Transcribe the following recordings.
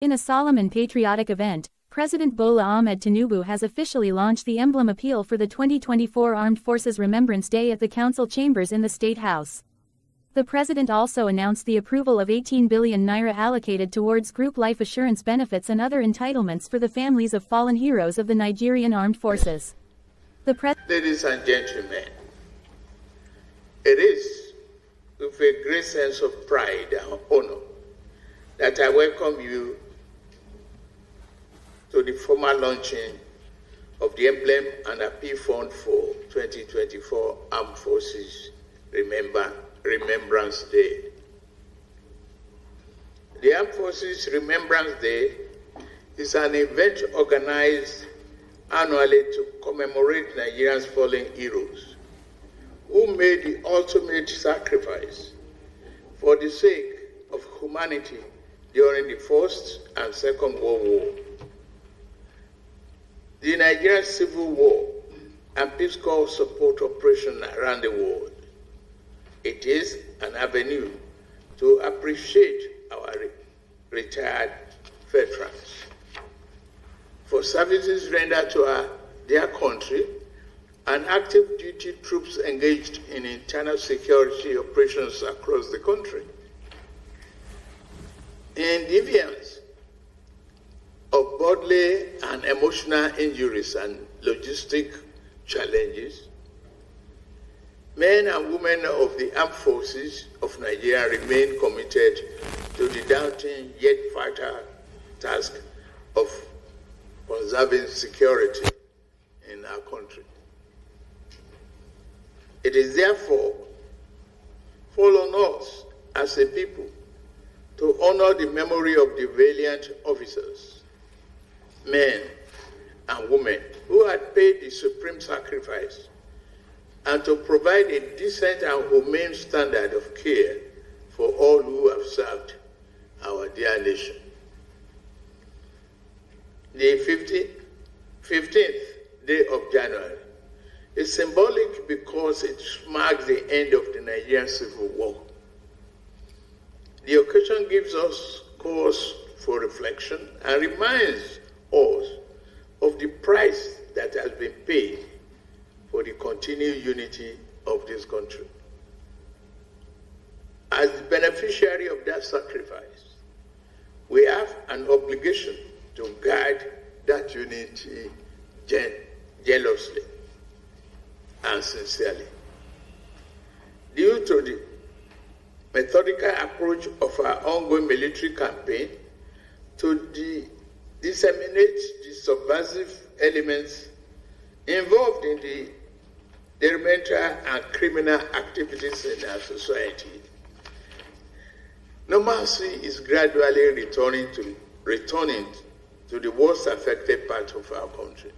In a solemn and patriotic event, President Bola Ahmed Tinubu has officially launched the Emblem appeal for the 2024 Armed Forces Remembrance Day at the Council chambers in the State House. The president also announced the approval of 18 billion naira allocated towards group life assurance benefits and other entitlements for the families of fallen heroes of the Nigerian Armed Forces. Ladies and gentlemen, it is with a great sense of pride and honor that I welcome you to the formal launching of the Emblem and Appeal Fund for 2024 Armed Forces Remembrance Day. The Armed Forces Remembrance Day is an event organized annually to commemorate Nigeria's fallen heroes who made the ultimate sacrifice for the sake of humanity during the First and Second World War, the Nigerian Civil War, and Peace Corps support operations around the world. It is an avenue to appreciate our retired veterans for services rendered to their country and active duty troops engaged in internal security operations across the country. In defiance of bodily and emotional injuries and logistic challenges, men and women of the armed forces of Nigeria remain committed to the daunting yet vital task of conserving security in our country. It is therefore on us as a people to honor the memory of the valiant officers, men and women who had paid the supreme sacrifice, and to provide a decent and humane standard of care for all who have served our dear nation. The 15th day of January is symbolic because it marks the end of the Nigerian Civil War. The occasion gives us cause for reflection and reminds us of the price that has been paid for the continued unity of this country. As the beneficiary of that sacrifice, we have an obligation to guard that unity jealously and sincerely. Due to the methodical approach of our ongoing military campaign to disseminate the subversive elements involved in the detrimental and criminal activities in our society, normalcy is gradually returning to the worst affected part of our country.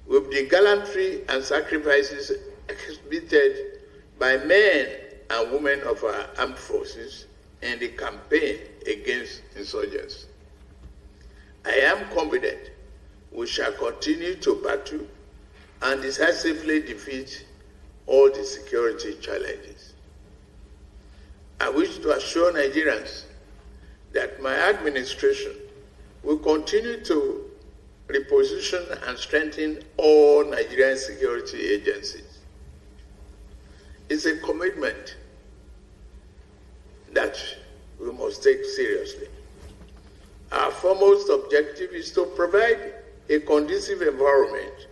With the gallantry and sacrifices exhibited by men and women of our armed forces in the campaign against insurgents, I am confident we shall continue to battle and decisively defeat all the security challenges. I wish to assure Nigerians that my administration will continue to reposition and strengthen all Nigerian security agencies. It's a commitment that we must take seriously. Our foremost objective is to provide a conducive environment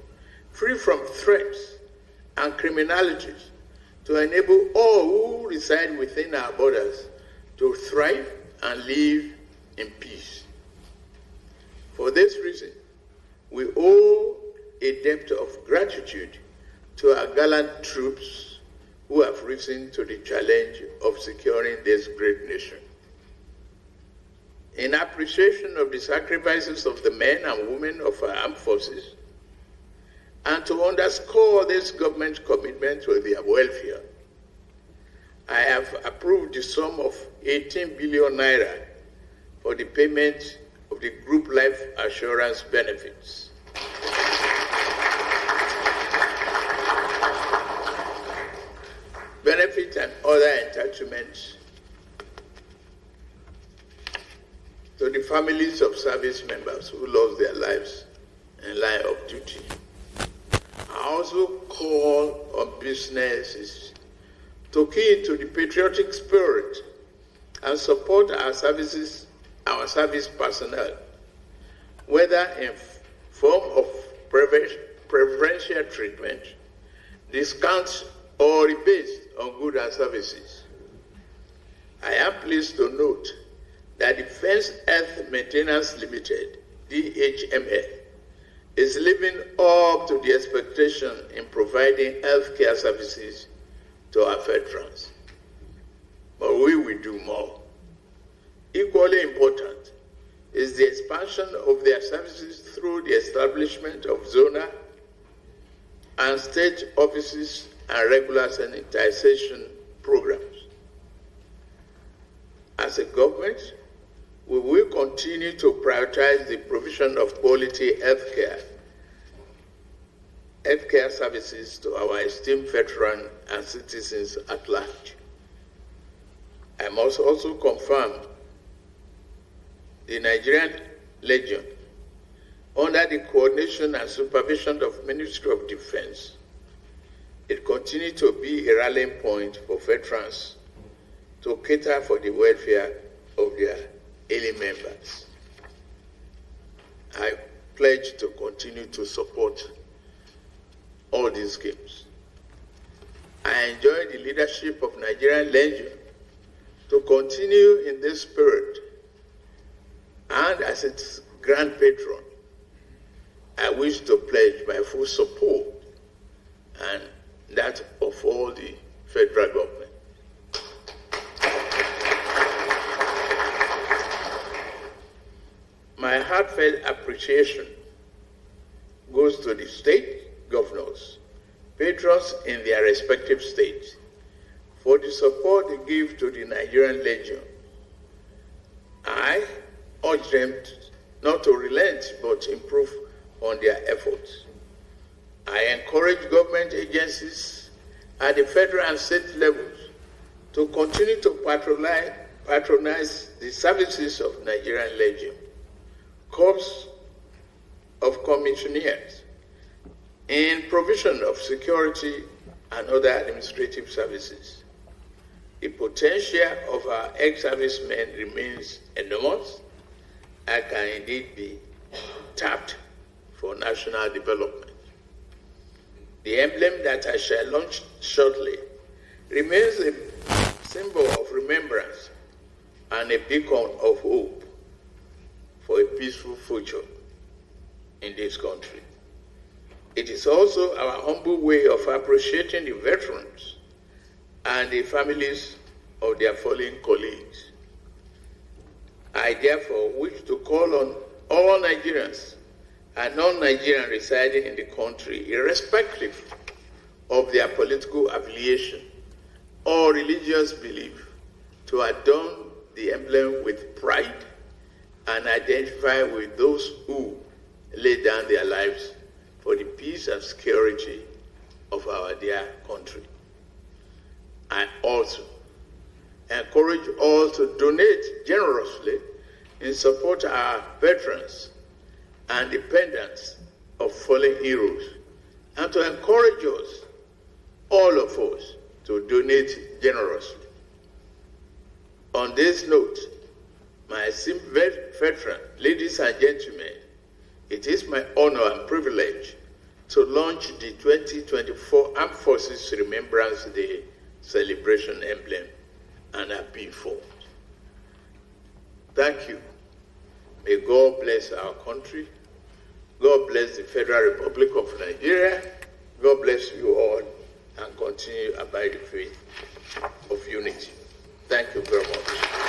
free from threats and criminalities to enable all who reside within our borders to thrive and live in peace. For this reason, we owe a debt of gratitude to our gallant troops who have risen to the challenge of securing this great nation. In appreciation of the sacrifices of the men and women of our armed forces, and to underscore this government's commitment to their welfare, I have approved the sum of 18 billion naira for the payment of the group life assurance benefits. Benefits and other entitlements to to the families of service members who lost their lives in line of duty. I also call on businesses to key into the patriotic spirit and support our service personnel, whether in form of preferential treatment, discounts, or rebates on goods and services. I am pleased to note that Defense Health Maintenance Limited, DHML, is living up to the expectation in providing healthcare services to our veterans. But we will do more. Equally important is the expansion of their services through the establishment of zonal and state offices and regular sanitization programs. As a government, we will continue to prioritize the provision of quality healthcare services to our esteemed veterans and citizens at large. I must also confirm the Nigerian Legion, under the coordination and supervision of Ministry of Defense, it continues to be a rallying point for veterans to cater for the welfare of their ailing members. I pledge to continue to support all these schemes. I enjoy the leadership of Nigerian Legion to continue in this spirit, and as its grand patron, I wish to pledge my full support and that of all the federal government. My heartfelt appreciation goes to the state governors, patrons in their respective states, for the support they give to the Nigerian Legion. I urge them not to relent but improve on their efforts. I encourage government agencies at the federal and state levels to continue to patronize the services of Nigerian Legion, Corps of Commissioners, in provision of security and other administrative services. The potential of our ex-servicemen remains enormous and can indeed be tapped for national development. The emblem that I shall launch shortly remains a symbol of remembrance and a beacon of hope for a peaceful future in this country. It is also our humble way of appreciating the veterans and the families of their fallen colleagues. I therefore wish to call on all Nigerians and non-Nigerians residing in the country, irrespective of their political affiliation or religious belief, to adorn the emblem with pride and identify with those who lay down their lives for the peace and security of our dear country. I also encourage all to donate generously in support of our veterans and dependents of fallen heroes, and to encourage us, all of us, to donate generously. On this note, my esteemed veteran, ladies and gentlemen, it is my honor and privilege to launch the 2024 Armed Forces Remembrance Day celebration emblem and appeal for. Thank you. May God bless our country. God bless the Federal Republic of Nigeria. God bless you all and continue to abide the faith of unity. Thank you very much.